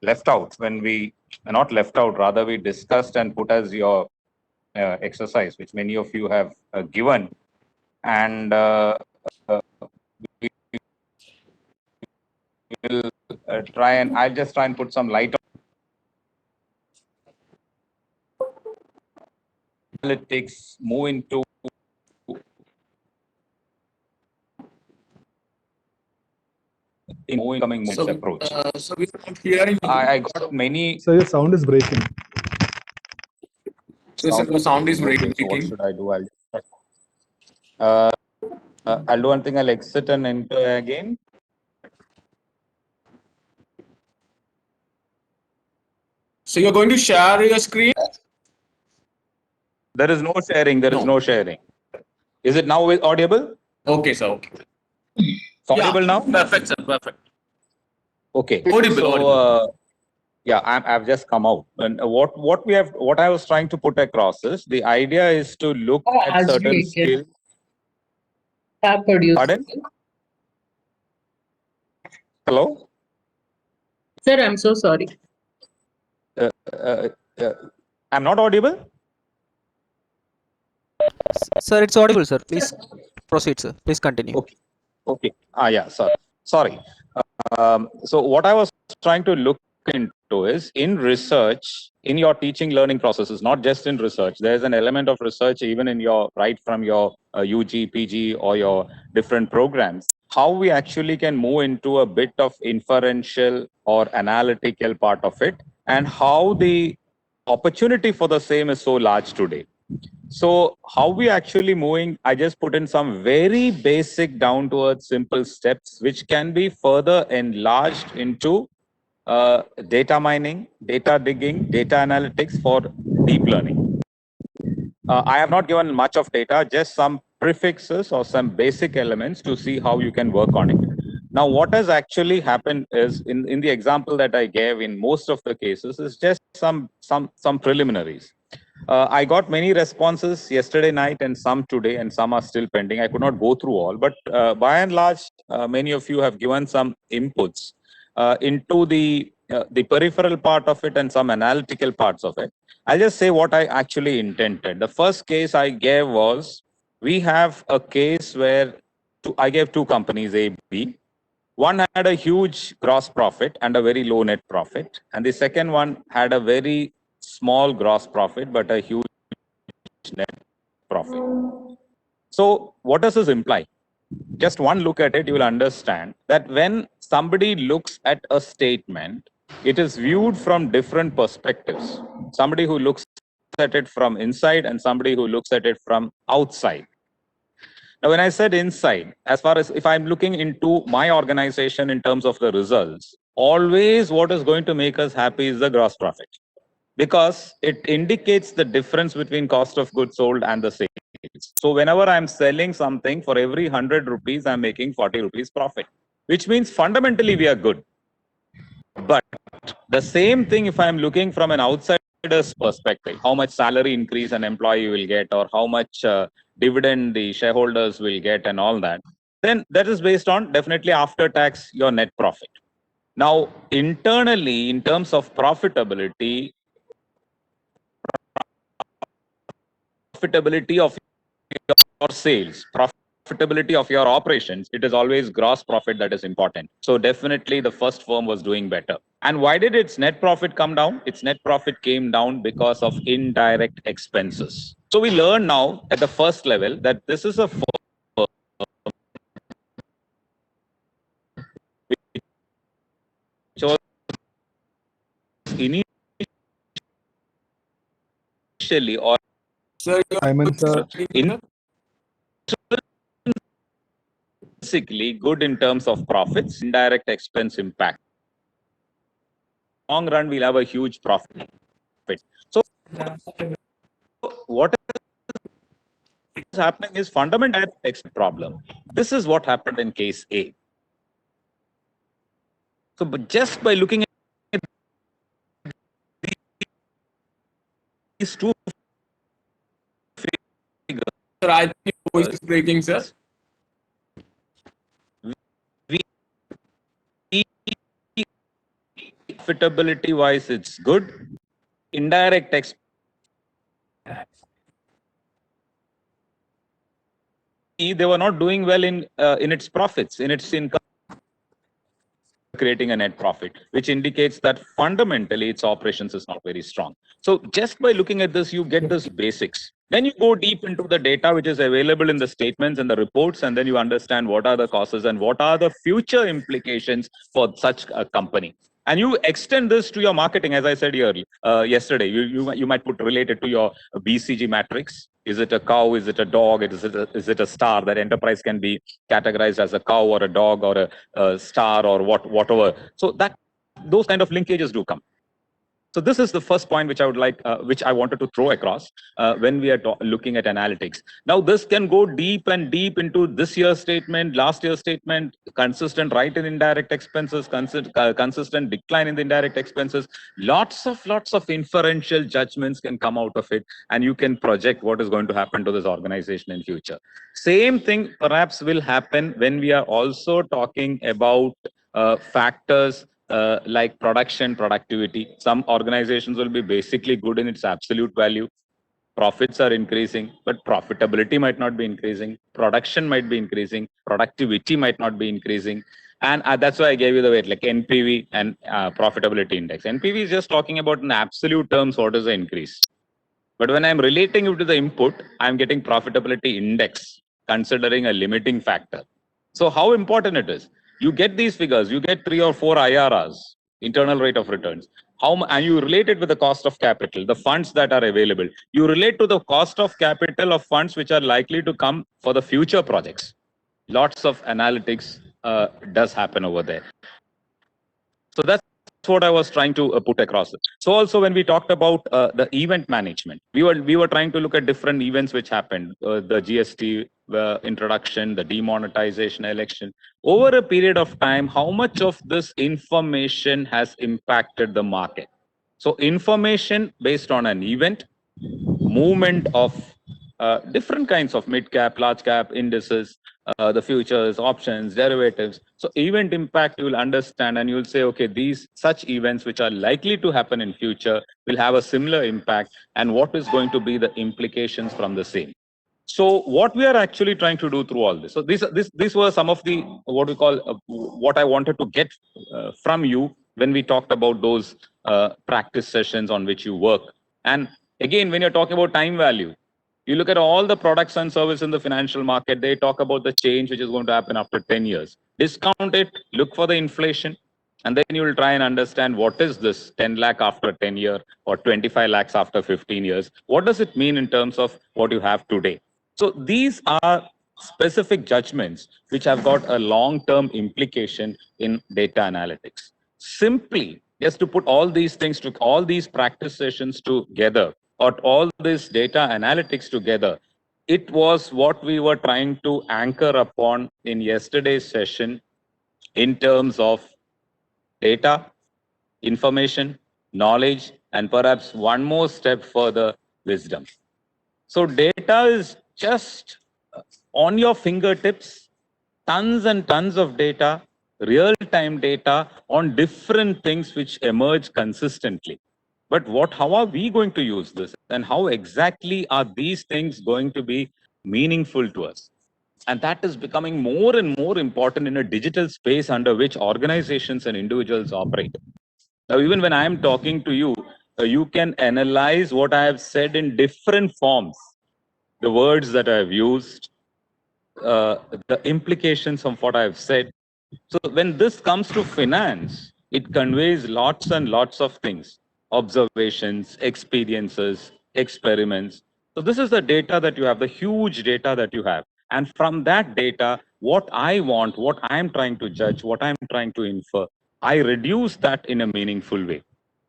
left out when we not left out, rather we discussed and put as your exercise, which many of you have given, and we will try and I'll just try and put some light on analytics, move into incoming movements approach. So we are not hearing you. I got many. So your sound is breaking. So the sound is breaking. So what should I do? I'll do one thing. I'll exit and enter again. So you're going to share your screen? There is no sharing. There is no sharing. Is it now audible? Okay, sir. Okay. It's audible now? Perfect, sir. Perfect. Okay. Audible. So, Audible. yeah, I've just come out. And what I was trying to put across is the idea is to look at certain skills. Tab producer. Pardon? Hello? Sir, I'm so sorry. I'm not audible? Sir, it's audible, sir. Please proceed, sir. Please continue. Okay. Okay. Yeah, sorry. So what I was trying to look into is in research, in your teaching learning processes, not just in research, there's an element of research even in your, right from your UG, PG or your different programs, how we actually can move into a bit of inferential or analytical part of it, and how the opportunity for the same is so large today. So how we actually moving, I just put in some very basic down to earth simple steps, which can be further enlarged into data mining, data digging, data analytics for deep learning. I have not given much of data, just some prefixes or some basic elements to see how you can work on it. Now, what has actually happened is in the example that I gave in most of the cases is just some preliminaries. I got many responses yesterday night and some today, and some are still pending. I could not go through all, but by and large, many of you have given some inputs into the peripheral part of it and some analytical parts of it. I'll just say what I actually intended. The first case I gave was, we have a case where I gave two companies, A, B. One had a huge gross profit and a very low net profit. And the second one had a very small gross profit, but a huge net profit. So what does this imply? Just one look at it, you will understand that when somebody looks at a statement, it is viewed from different perspectives. Somebody who looks at it from inside and somebody who looks at it from outside. Now, when I said inside, as far as if I'm looking into my organization in terms of the results, always what is going to make us happy is the gross profit, because it indicates the difference between cost of goods sold and the sales. So whenever I'm selling something, for every 100 rupees, I'm making 40 rupees profit, which means fundamentally we are good. But the same thing, if I'm looking from an outsider's perspective, how much salary increase an employee will get, or how much dividend the shareholders will get and all that, then that is based on definitely after tax, your net profit. Now, internally, in terms of profitability of your sales, profitability of your operations, it is always gross profit that is important. So definitely the first firm was doing better. And why did its net profit come down? Its net profit came down because of indirect expenses. So we learn now at the first level that this is a firm which was initially or Sir, intrinsically good in terms of profits, indirect expense impact. Long run, we'll have a huge profit. So what is happening is fundamental text problem. This is what happened in case A. So, but just by looking at these two figures, sir, I think your voice is breaking, sir. profitability wise, it's good. Indirect expense, they were not doing well in its profits, in its income, creating a net profit, which indicates that fundamentally its operations is not very strong. So just by looking at this, you get this basics. Then you go deep into the data which is available in the statements and the reports, and then you understand what are the causes and what are the future implications for such a company. And you extend this to your marketing, as I said yesterday. You might put related to your BCG matrix. Is it a cow? Is it a dog? Is it a star? That enterprise can be categorized as a cow or a dog or a star or whatever. So that those kind of linkages do come. So this is the first point which I would like, which I wanted to throw across when we are looking at analytics. Now this can go deep and deep into this year's statement, last year's statement, consistent rise in indirect expenses, consistent decline in the indirect expenses. Lots of inferential judgments can come out of it, and you can project what is going to happen to this organization in future. Same thing perhaps will happen when we are also talking about factors like production, productivity. Some organizations will be basically good in its absolute value. Profits are increasing, but profitability might not be increasing. Production might be increasing. Productivity might not be increasing. And that's why I gave you the weight, like NPV and profitability index. NPV is just talking about in absolute terms, what is the increase. But when I'm relating it to the input, I'm getting profitability index, considering a limiting factor. So how important it is? You get these figures, you get 3 or 4 IRRs, internal rate of returns. And you relate it with the cost of capital, the funds that are available. You relate to the cost of capital of funds which are likely to come for the future projects. Lots of analytics does happen over there. So that's what I was trying to put across. So also when we talked about the event management, we were trying to look at different events which happened, the GST introduction, the demonetization, election. Over a period of time, how much of this information has impacted the market? So information based on an event, movement of different kinds of mid cap, large cap indices, the futures, options, derivatives. So event impact, you will understand and you will say, okay, these such events which are likely to happen in future will have a similar impact, and what is going to be the implications from the same. So what we are actually trying to do through all this. So these were some of the, what we call, what I wanted to get from you when we talked about those practice sessions on which you work. And again, when you're talking about time value, you look at all the products and services in the financial market, they talk about the change which is going to happen after 10 years. Discount it, look for the inflation, and then you will try and understand what is this 10 lakh after 10 years or 25 lakhs after 15 years. What does it mean in terms of what you have today? So these are specific judgments which have got a long-term implication in data analytics. Simply, just to put all these things, to all these practice sessions together, or all this data analytics together, it was what we were trying to anchor upon in yesterday's session in terms of data, information, knowledge, and perhaps one more step further, wisdom. So data is just on your fingertips, tons and tons of data, real-time data on different things which emerge consistently. But how are we going to use this? And how exactly are these things going to be meaningful to us? And that is becoming more and more important in a digital space under which organizations and individuals operate. Now, even when I am talking to you, you can analyze what I have said in different forms, the words that I have used, the implications of what I have said. So when this comes to finance, it conveys lots and lots of things, observations, experiences, experiments. So this is the data that you have, the huge data that you have. And from that data, what I want, what I'm trying to judge, what I'm trying to infer, I reduce that in a meaningful way.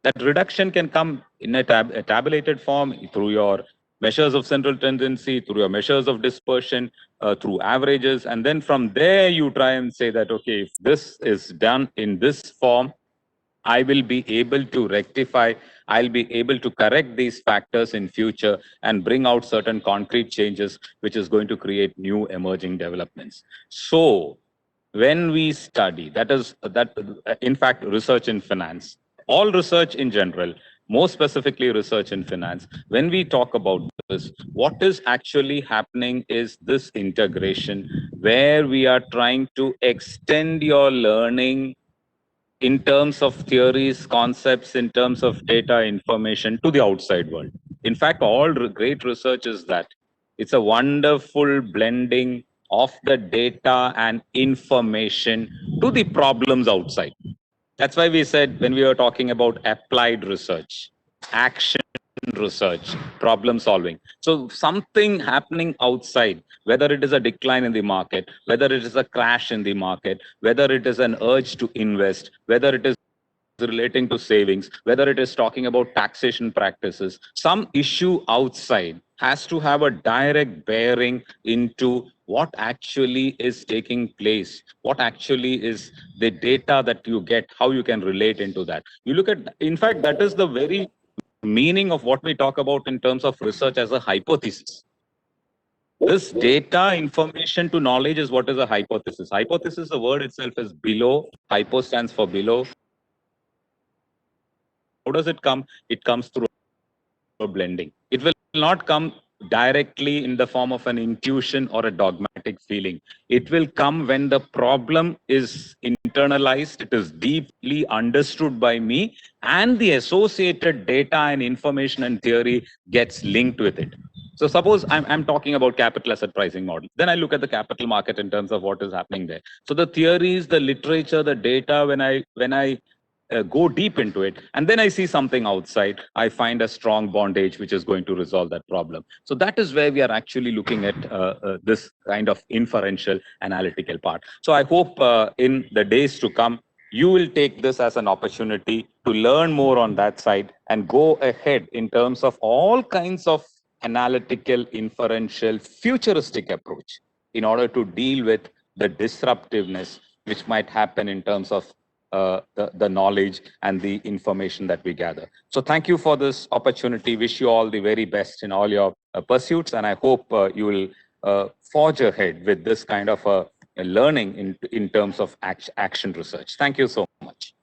That reduction can come in a tabulated form through your measures of central tendency, through your measures of dispersion, through averages. And then from there, you try and say that, okay, if this is done in this form, I will be able to rectify, I'll be able to correct these factors in future and bring out certain concrete changes, which is going to create new emerging developments. So when we study, in fact, research in finance, all research in general, more specifically research in finance, when we talk about this, what is actually happening is this integration where we are trying to extend your learning in terms of theories, concepts, in terms of data information to the outside world. In fact, all great research is that. It's a wonderful blending of the data and information to the problems outside. That's why we said when we were talking about applied research, action research, problem solving. So something happening outside, whether it is a decline in the market, whether it is a crash in the market, whether it is an urge to invest, whether it is relating to savings, whether it is talking about taxation practices, some issue outside has to have a direct bearing into what actually is taking place, what actually is the data that you get, how you can relate into that. You look at, in fact, that is the very meaning of what we talk about in terms of research as a hypothesis. This data, information to knowledge is what is a hypothesis. Hypothesis, the word itself is below. Hypo stands for below. How does it come? It comes through a blending. It will not come directly in the form of an intuition or a dogmatic feeling. It will come when the problem is internalized, it is deeply understood by me, and the associated data and information and theory gets linked with it. So suppose I'm talking about capital asset pricing model. Then I look at the capital market in terms of what is happening there. So the theories, the literature, the data, when I go deep into it, and then I see something outside, I find a strong bondage which is going to resolve that problem. So that is where we are actually looking at this kind of inferential analytical part. So I hope in the days to come, you will take this as an opportunity to learn more on that side and go ahead in terms of all kinds of analytical, inferential, futuristic approach in order to deal with the disruptiveness which might happen in terms of the knowledge and the information that we gather. So thank you for this opportunity. Wish you all the very best in all your pursuits. And I hope you will forge ahead with this kind of a learning in terms of action research. Thank you so much.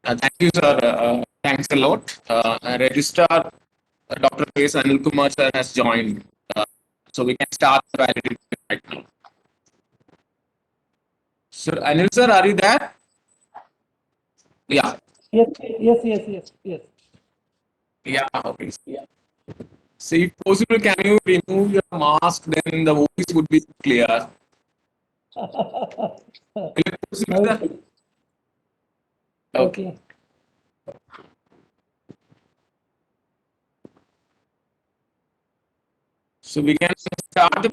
Thank you, sir. Thanks a lot. Registrar Dr. K. Anil Kumar sir has joined. So we can start the validity right now. Sir, Anil sir, are you there? Yeah. Yes. Yeah, okay. Yeah. So if possible, can you remove your mask? Then the voice would be clear. Is it possible, sir? Okay. So we can start the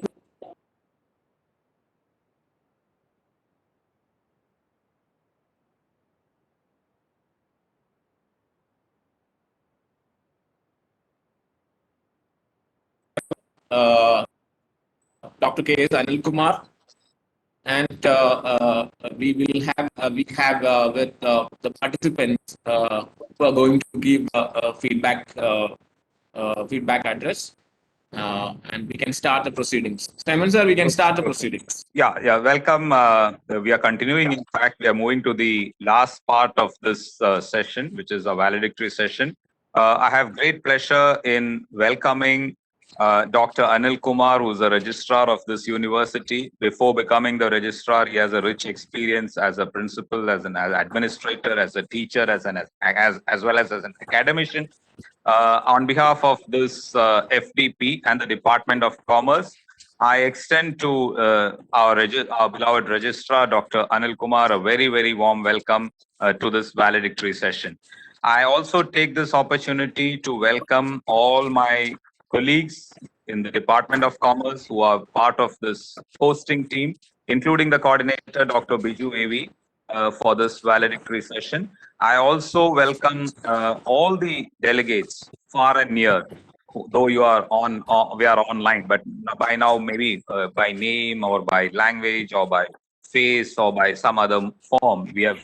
Dr. K. Anil Kumar, and we will have with the participants who are going to give feedback address, and we can start the proceedings. Simon sir, we can start the proceedings. Yeah. Welcome. We are continuing. In fact, we are moving to the last part of this session, which is a valedictory session. I have great pleasure in welcoming Dr. Anil Kumar, who is a registrar of this university. Before becoming the registrar, he has a rich experience as a principal, as an administrator, as a teacher, as well as an academician. On behalf of this FDP and the Department of Commerce, I extend to our beloved registrar, Dr. Anil Kumar, a very, very warm welcome to this valedictory session. I also take this opportunity to welcome all my colleagues in the Department of Commerce who are part of this hosting team, including the coordinator, Dr. Biju Evi, for this valedictory session. I also welcome all the delegates far and near, though you are we are online, but by now maybe by name or by language or by face or by some other form, we have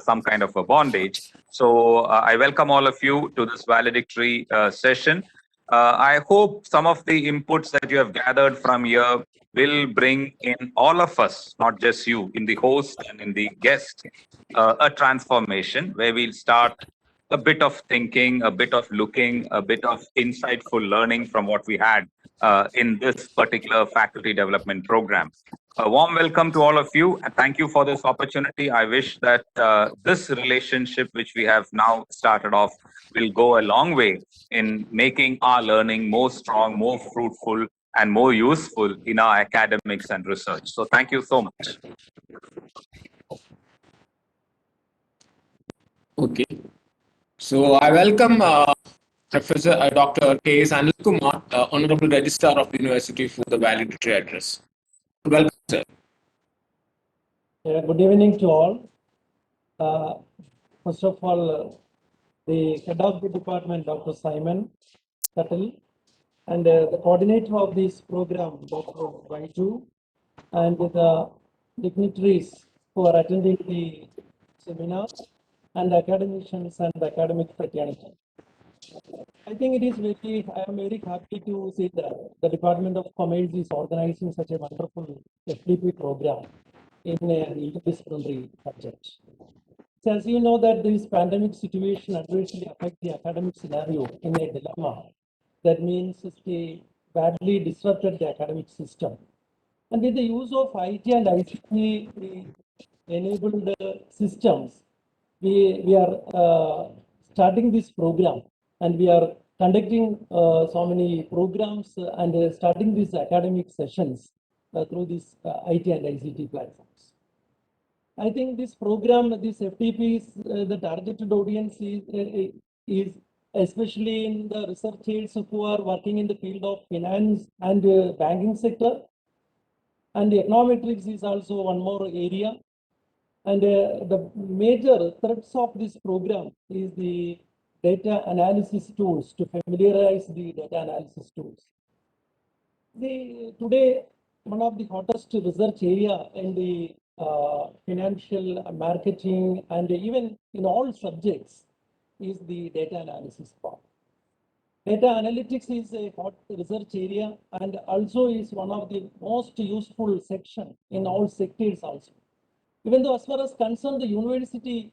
some kind of a bondage. So I welcome all of you to this valedictory session. I hope some of the inputs that you have gathered from here will bring in all of us, not just you, in the host and in the guest, a transformation where we'll start a bit of thinking, a bit of looking, a bit of insightful learning from what we had in this particular faculty development program. A warm welcome to all of you, and thank you for this opportunity. I wish that this relationship, which we have now started off, will go a long way in making our learning more strong, more fruitful, and more useful in our academics and research. So, thank you so much. Okay. So I welcome Professor Dr. K.S. Anil Kumar, Honorable Registrar of the University, for the valedictory address. Welcome, sir. Good evening to all. First of all, the head of the department, Dr. Simon Tuttle, and the coordinator of this program, Dr. Vaiju, and the dignitaries who are attending the seminar, and academicians and academic fraternity. I think it is I am very happy to see that the Department of Commerce is organizing such a wonderful FDP program in an interdisciplinary subject. So as you know that this pandemic situation adversely affects the academic scenario in a dilemma. That means it badly disrupted the academic system. And with the use of IT and ICT enabled systems, we are starting this program, and we are conducting so many programs and starting these academic sessions through these IT and ICT platforms. I think this program, this FTP, is the targeted audience is especially in the researchers who are working in the field of finance and banking sector. And econometrics is also one more area. And the major threats of this program is the data analysis tools, to familiarize the data analysis tools. Today, one of the hottest research area in the financial marketing and even in all subjects is the data analysis part. Data analytics is a hot research area and also is one of the most useful section in all sectors also. Even though as far as concerned the university,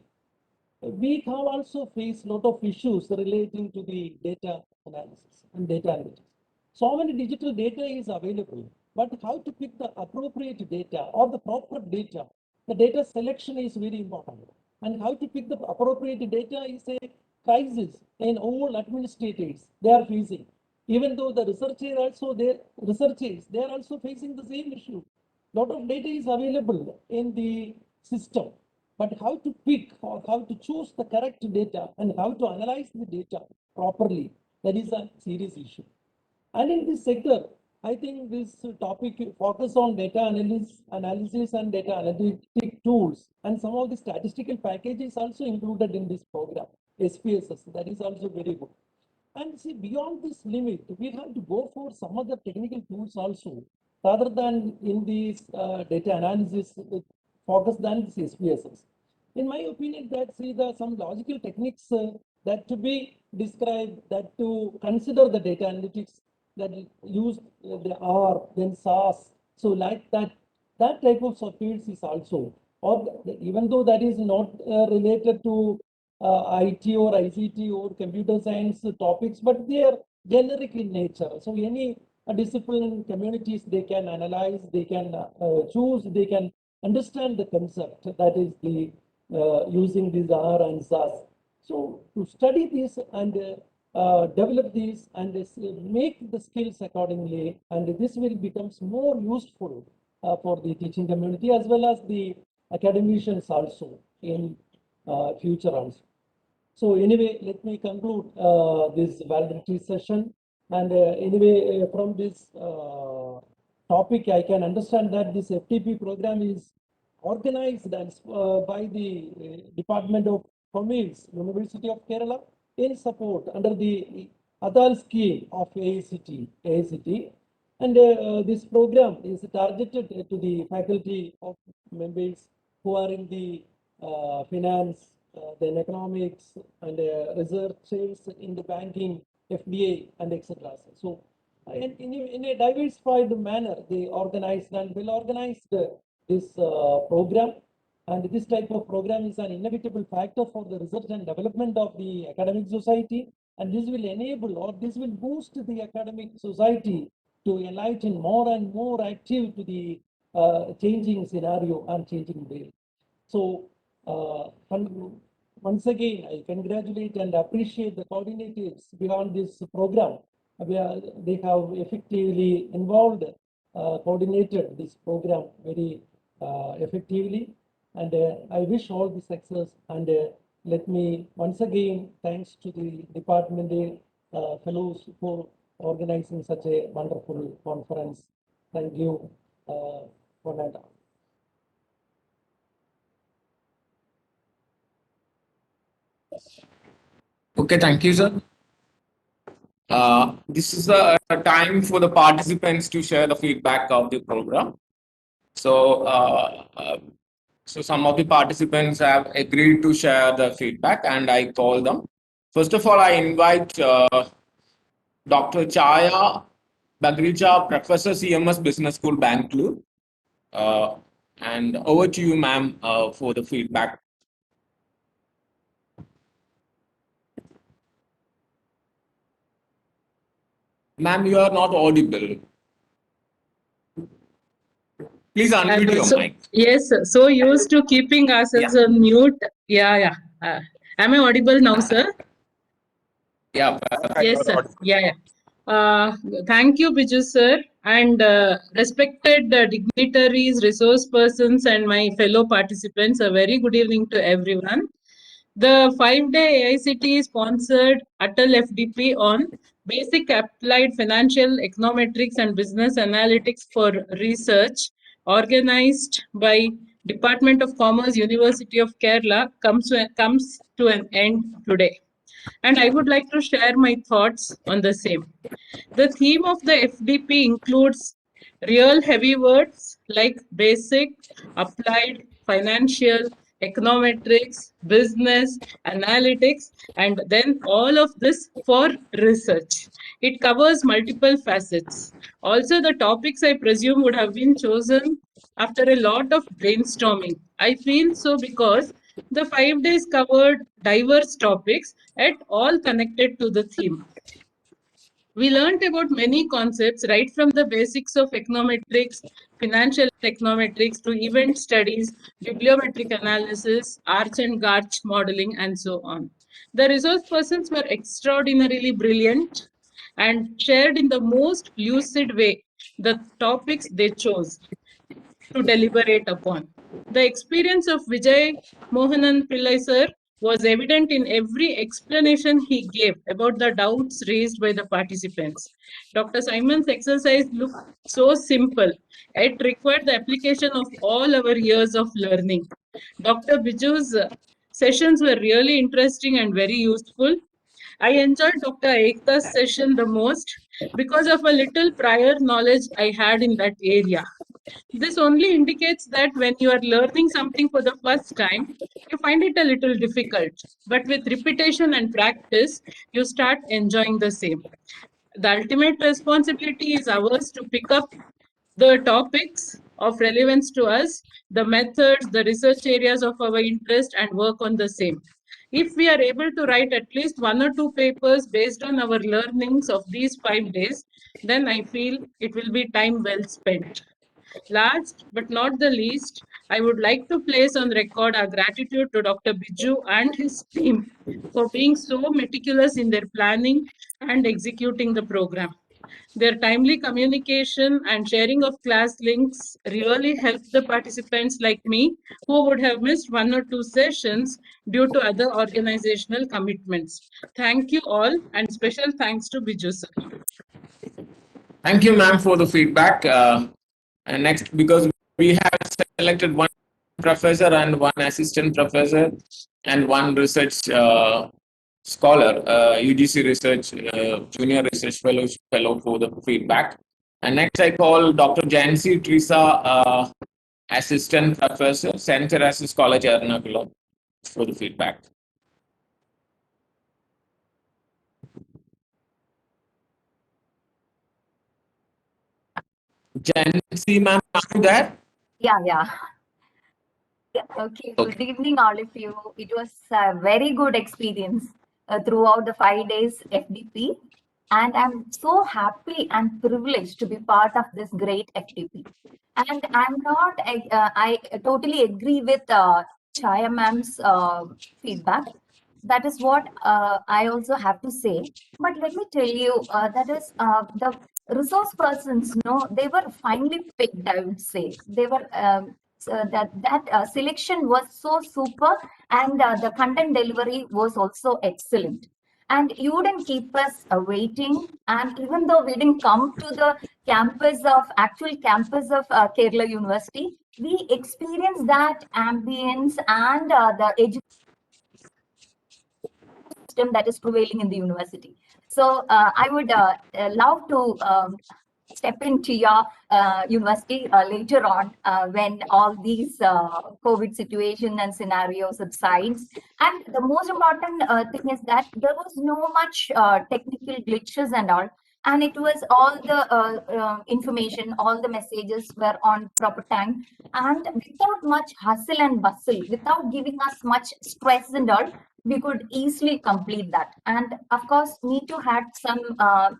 we have also faced a lot of issues relating to the data analysis and data analytics. So many digital data is available, but how to pick the appropriate data or the proper data, the data selection is very important. And how to pick the appropriate data is a crisis in all administrators they are facing. Even though the researchers they are also facing the same issue. Lot of data is available in the system, but how to pick or how to choose the correct data and how to analyze the data properly, that is a serious issue. And in this sector, I think this topic focus on data analysis and data analytic tools, and some of the statistical packages also included in this program, SPSS, that is also very good. And see, beyond this limit, we have to go for some other technical tools also, rather than in this data analysis focus than this SPSS. In my opinion, that see some logical techniques that to be described, that to consider the data analytics, that use the R, then SAS. So like that type of softwares is also, or even though that is not related to IT or ICT or computer science topics, but they are generic in nature. So any discipline communities, they can analyze, they can choose, they can understand the concept, that is the using this R and SAS. So to study this and develop these and make the skills accordingly, and this will becomes more useful for the teaching community as well as the academicians also in future also. So anyway, let me conclude this valedictory session. And anyway, from this topic, I can understand that this FTP program is organized by the Department of Commerce, University of Kerala, in support under the Adal scheme of AICT. And this program is targeted to the faculty of members who are in the finance, then economics, and researchers in the banking, FDA, and etc. So in a diversified manner. They organized and well organized this program. And this type of program is an inevitable factor for the research and development of the academic society. And this will enable, or this will boost the academic society to enlighten more and more active to the changing scenario and changing world. So once again, I congratulate and appreciate the coordinators beyond this program. They have effectively involved, coordinated this program very effectively. And I wish all the success. And let me once again thanks to the department fellows for organizing such a wonderful conference. Thank you, Fernanda. Okay, thank you, sir. This is the time for the participants to share the feedback of the program. So some of the participants have agreed to share the feedback, and I call them. First of all, I invite Dr. Chaya Bagrija, Professor, CMS Business School, Bangalore. And over to you, ma'am, for the feedback. Ma'am, you are not audible. Please unmute your mic. Yes, sir. So used to keeping ourselves on mute. Yeah. Am I audible now, sir? Yeah. Yes, sir. Yeah. Thank you, Biju sir, and respected dignitaries, resource persons, and my fellow participants. A very good evening to everyone. The 5-day AICTE sponsored Atal FDP on Basic Applied Financial Econometrics and Business Analytics for Research, organized by Department of Commerce, University of Kerala, comes to an end today. And I would like to share my thoughts on the same. The theme of the FDP includes real heavy words like basic, applied, financial, econometrics, business, analytics, and then all of this for research. It covers multiple facets. Also, the topics I presume would have been chosen after a lot of brainstorming. I feel so because the 5 days covered diverse topics, yet all connected to the theme. We learned about many concepts right from the basics of econometrics, financial econometrics to event studies, bibliometric analysis, arch and Garch modeling, and so on. The resource persons were extraordinarily brilliant and shared in the most lucid way the topics they chose to deliberate upon. The experience of Vijay Mohanan Pillai sir was evident in every explanation he gave about the doubts raised by the participants. Dr. Simon's exercise looked so simple, it required the application of all our years of learning. Dr. Biju's sessions were really interesting and very useful. I enjoyed Dr. Ekta's session the most because of a little prior knowledge I had in that area. This only indicates that when you are learning something for the first time, you find it a little difficult. But with repetition and practice, you start enjoying the same. The ultimate responsibility is ours to pick up the topics of relevance to us, the methods, the research areas of our interest, and work on the same. If we are able to write at least 1 or 2 papers based on our learnings of these 5 days, then I feel it will be time well spent. Last but not the least, I would like to place on record our gratitude to Dr. Biju and his team for being so meticulous in their planning and executing the program. Their timely communication and sharing of class links really helped the participants like me who would have missed 1 or 2 sessions due to other organizational commitments. Thank you all, and special thanks to Biju sir. Thank you, ma'am, for the feedback. And next, because we have selected one professor and one assistant professor and one research scholar, UGC research, junior research fellow for the feedback. And next, I call Dr. Jancy Teresa, assistant professor, St. Teresa's College, Ernakulam, for the feedback. Jancy ma'am, are you there? Yeah, yeah. Yeah, okay, good evening, all of you. It was a very good experience throughout the 5 days FDP, and I'm so happy and privileged to be part of this great FDP. And I'm not, I totally agree with Chaya ma'am's feedback. That is what I also have to say. But let me tell you, that is the resource persons, no, they were finely picked, I would say. They were that selection was so super, and the content delivery was also excellent. And you wouldn't keep us waiting. And even though we didn't come to the actual campus of Kerala University, we experienced that ambience and the education system that is prevailing in the university. So I would love to step into your university later on when all these COVID situation and scenarios subsides. And the most important thing is that there was no much technical glitches and all. And it was all the information, all the messages were on proper time, and without much hustle and bustle, without giving us much stress and all, we could easily complete that. And of course, me too had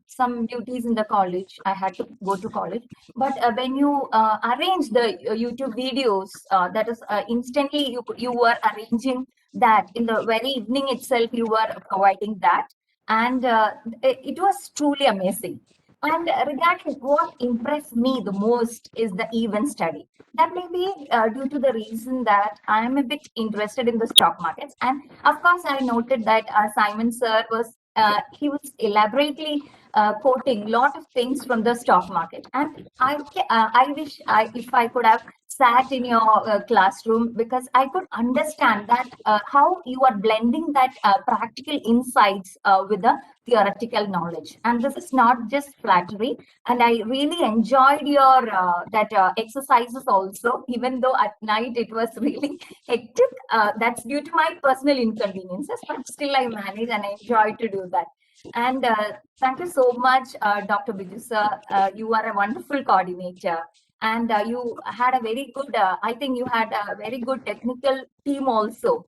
some duties in the college. I had to go to college, but when you arrange the YouTube videos, that is instantly you were arranging that in the very evening itself. You were providing that, and it was truly amazing. And regardless, what impressed me the most is the event study. That may be due to the reason that I am a bit interested in the stock markets. And of course, I noted that Simon sir he was elaborately quoting a lot of things from the stock market. And I wish if I could have sat in your classroom, because I could understand that how you are blending that practical insights with the theoretical knowledge. And this is not just flattery. And I really enjoyed your that exercises also, even though at night it was really hectic. That's due to my personal inconveniences, but still I managed and I enjoyed to do that. And thank you so much, Dr. Biju sir. You are a wonderful coordinator. And you had a very good, I think you had a very good technical team also.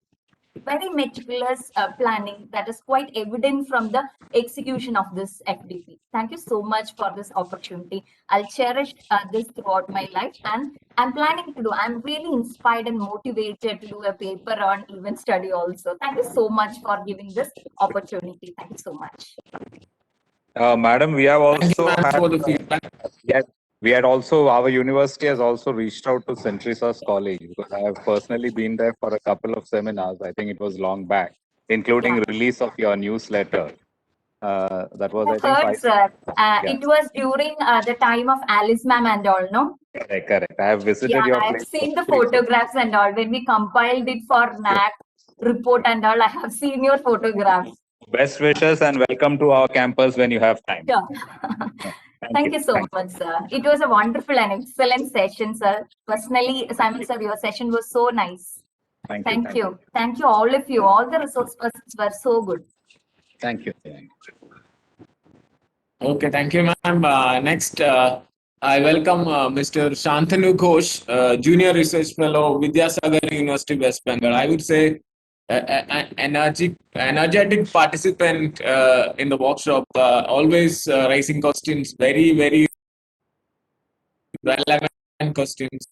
Very meticulous planning that is quite evident from the execution of this FDP. Thank you so much for this opportunity. I'll cherish this throughout my life, and I'm planning to do. I'm really inspired and motivated to do a paper on event study also. Thank you so much for giving this opportunity. Thank you so much. Madam, we have Thank you, also ma'am, had, for the feedback. we had also, our university has also reached out to St. Teresa's College, because I have personally been there for a couple of seminars. I think it was long back, including Yeah. release of your newsletter. That was, I I've think, heard, sir. Yeah. It was during the time of Alice ma'am and all, no? Correct. I have visited Yeah, your I've place. seen the photographs and all. When we compiled it for NAC report and all, I have seen your photographs. Best wishes and welcome to our campus when you have time. Sure. Thank you so much, sir. It was a wonderful and excellent session, sir. Personally, Simon sir, your session was so nice. Thank you. Thank you, all of you. All the resource persons were so good. Thank you. Okay, thank you, ma'am. Next, I welcome Mr. Shantanu Ghosh, Junior Research Fellow, Vidyasagar University, West Bengal. I would say an energetic participant in the workshop, always raising questions, very, very relevant questions.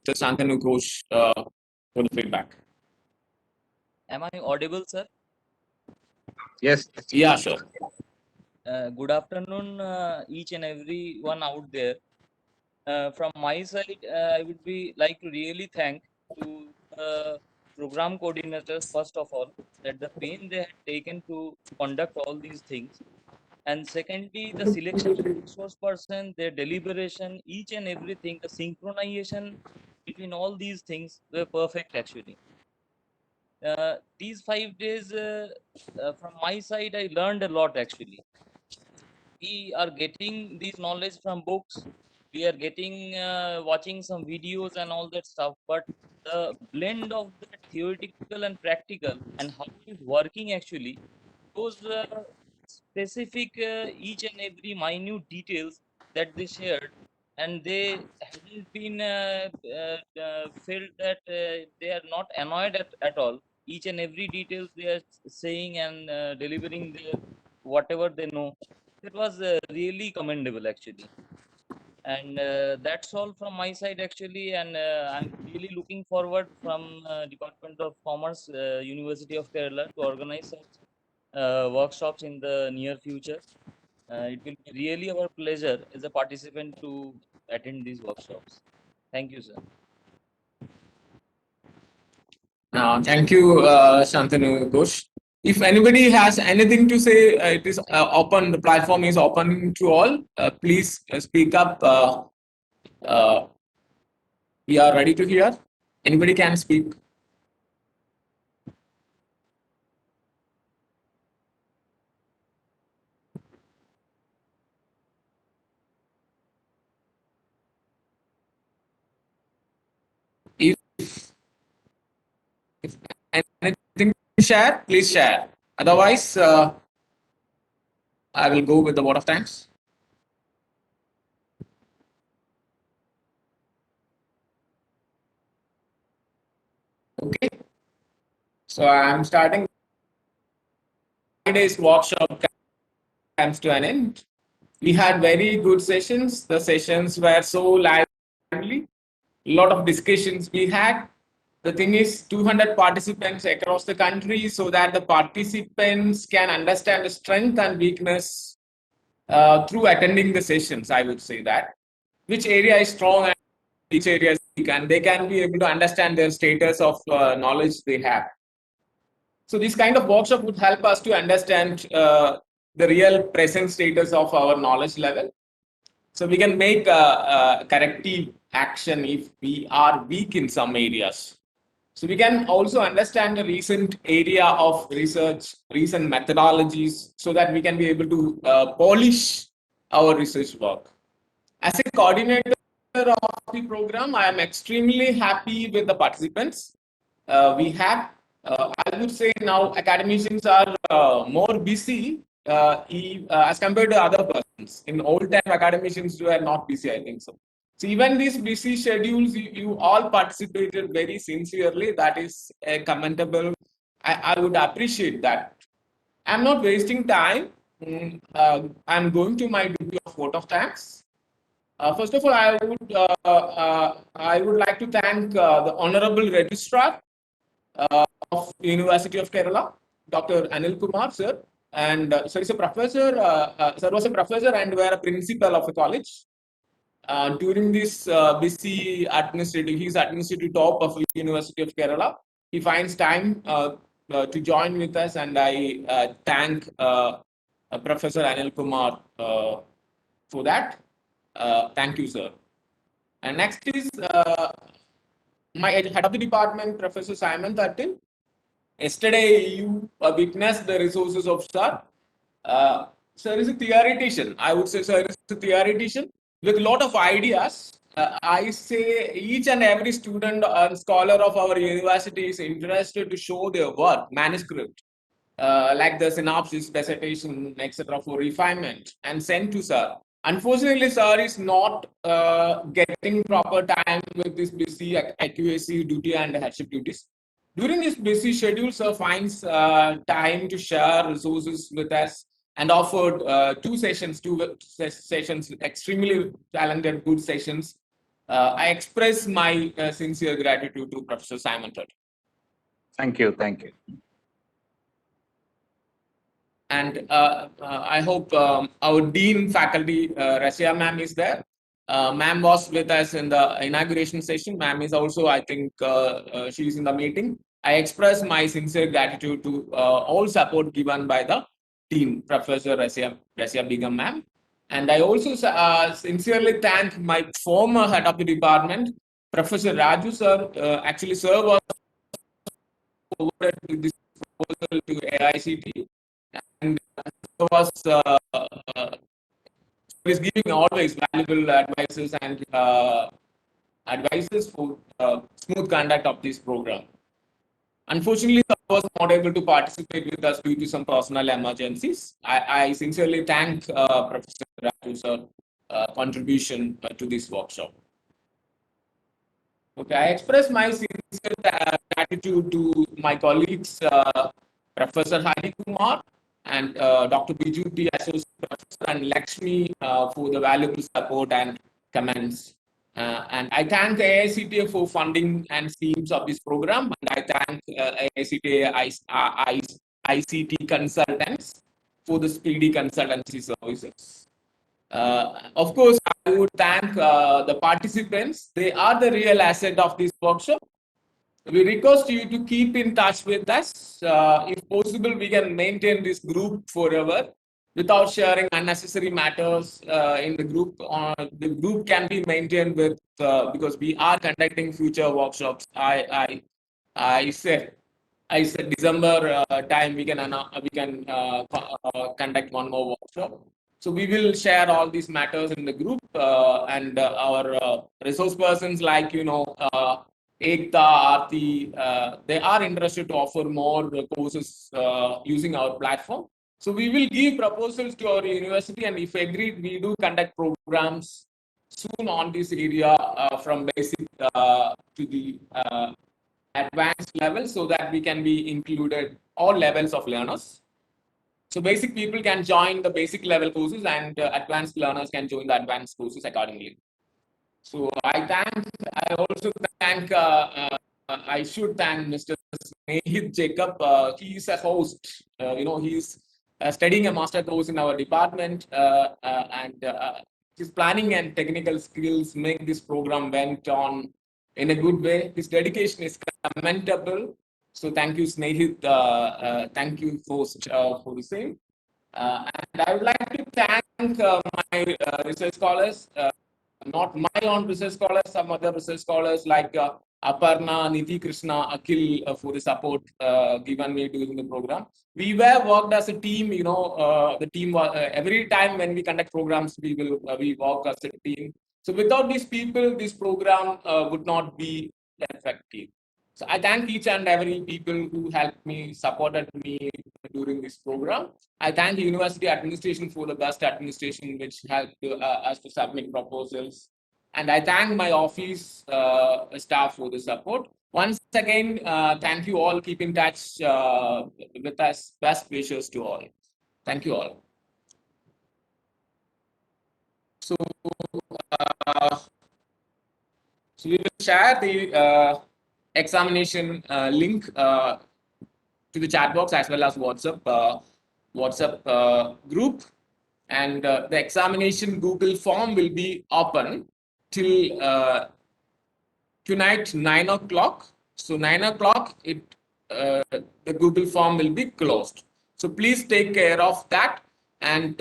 Mr. Shantanu Ghosh for the feedback. Am I audible, sir? Yes. Yeah, sure. Good afternoon, each and every one out there. From my side, I would be like to really thank to the program coordinators first of all, that the pain they had taken to conduct all these things, and secondly the selection of resource person, their deliberation, each and everything, the synchronization between all these things were perfect actually. These 5 days, from my side, I learned a lot actually. We are getting these knowledge from books, we are getting watching some videos and all that stuff, but the blend of the theoretical and practical and how it is working actually, those specific each and every minute details that they shared, and they hadn't been felt that they are not annoyed at all. Each and every details they are saying and delivering their whatever they know. It was really commendable actually. And that's all from my side actually. And I'm really looking forward from Department of Commerce, University of Kerala to organize such workshops in the near future. It will be really our pleasure as a participant to attend these workshops. Thank you, sir. Thank you, Shantanu Ghosh. If anybody has anything to say, it is open. The platform is open to all. Please speak up. We are ready to hear. Anybody can speak. If anything to share, please share. Otherwise, I will go with the vote of thanks. Okay. So I'm starting. Today's workshop comes to an end. We had very good sessions. The sessions were so lively. A lot of discussions we had. The thing is 200 participants across the country, so that the participants can understand the strength and weakness through attending the sessions. I would say that which area is strong and which area is weak, and they can be able to understand their status of knowledge they have. So this kind of workshop would help us to understand the real present status of our knowledge level. So we can make a corrective action if we are weak in some areas. So we can also understand the recent area of research, recent methodologies, so that we can be able to polish our research work. As a coordinator of the program, I am extremely happy with the participants we have. I would say now academicians are more busy as compared to other persons. In old time, academicians were not busy, I think so. So even these busy schedules, you all participated very sincerely. That is commendable. I would appreciate that. I'm not wasting time. I'm going to my duty of vote of thanks. First of all, I would like to thank the Honorable Registrar of University of Kerala, Dr. Anil Kumar, sir. And sir is a professor. Sir was a professor and were a principal of the college. During this busy administrative, he's administrative top of University of Kerala. He finds time to join with us, and I thank Professor Anil Kumar for that. Thank you, sir. And next is my head of the department, Professor Simon Thattil. Yesterday, you witnessed the resources of sir. Sir is a theoretician. I would say sir is a theoretician with a lot of ideas. I say each and every student and scholar of our university is interested to show their work, manuscript, like the synopsis, dissertation, etc., for refinement and send to sir. Unfortunately, sir is not getting proper time with this busy accuracy duty and headship duties. During this busy schedule, sir finds time to share resources with us and offered two sessions, extremely talented, good sessions. I express my sincere gratitude to Professor Simon Tutt. Thank you. Thank you. And I hope our Dean faculty, Rasia ma'am, is there. Ma'am was with us in the inauguration session. Ma'am is also, I think, she's in the meeting. I express my sincere gratitude to all support given by the Dean, Professor Rasia Begum ma'am. And I also sincerely thank my former head of the department, Professor Raju sir. Actually, sir was forwarded this proposal to AICT, and was is giving always valuable advices and advices for smooth conduct of this program. Unfortunately, I was not able to participate with us due to some personal emergencies. I sincerely thank Professor Raju sir contribution to this workshop. Okay, I express my sincere gratitude to my colleagues, Professor Hari Kumar and Dr. Biju T. Associate Professor and Lakshmi for the valuable support and comments. And I thank AICTE for funding and schemes of this program. And I thank AICTE ICT consultants for the speedy consultancy services. Of course, I would thank the participants. They are the real asset of this workshop. We request you to keep in touch with us. If possible, we can maintain this group forever without sharing unnecessary matters in the group. The group can be maintained with because we are conducting future workshops. I said December time we can conduct one more workshop. So we will share all these matters in the group and our resource persons like Ekta, Aarti, they are interested to offer more courses using our platform. So we will give proposals to our university, and if agreed, we do conduct programs soon on this area from basic to the advanced level, so that we can be included all levels of learners. So basic people can join the basic level courses, and advanced learners can join the advanced courses accordingly. So I also thank, I should thank Mr. Snehit Jacob. He is a host. He's studying a master course in our department, and his planning and technical skills make this program went on in a good way. His dedication is commendable. So thank you, Snehit. Thank you, host, for the same. And I would like to thank my research scholars. Not my own research scholars, some other research scholars like Aparna, Niti Krishna, Akhil for the support given me during the program. We were worked as a team, the team was every time when we conduct programs, we work as a team. So without these people, this program would not be effective. So I thank each and every people who helped me, supported me during this program. I thank the university administration for the best administration which helped us to submit proposals. And I thank my office staff for the support. Once again, thank you all. Keep in touch with us. Best wishes to all. Thank you all. So we will share the examination link to the chat box as well as WhatsApp group, and the examination Google form will be open till tonight 9 o'clock. So 9 o'clock the Google form will be closed. So please take care of that, and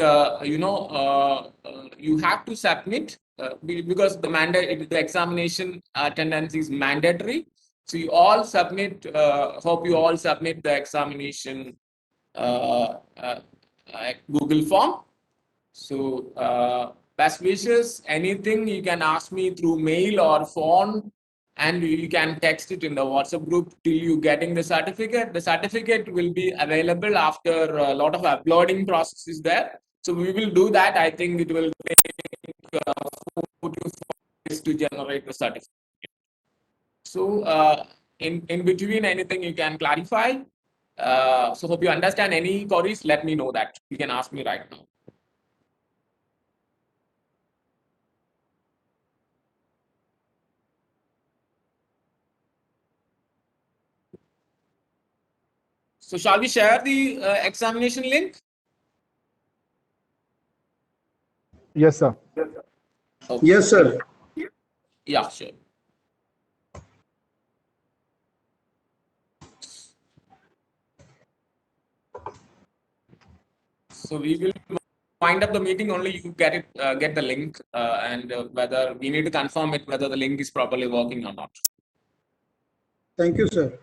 you have to submit because the examination attendance is mandatory. So you all submit. Hope you all submit the examination Google form. So best wishes. Anything you can ask me through mail or phone, and you can text it in the WhatsApp group till you getting the certificate. The certificate will be available after a lot of uploading process is there. So we will do that. I think it will take 4 to 5 days to generate the certificate. So in between, anything you can clarify. So hope you understand. Any queries, let me know that. You can ask me right now. So shall we share the examination link? Yes, sir. Okay. Yes, sir. Yeah, sure. So we will wind up the meeting. Only you get the link, and whether we need to confirm it whether the link is properly working or not. Thank you, sir.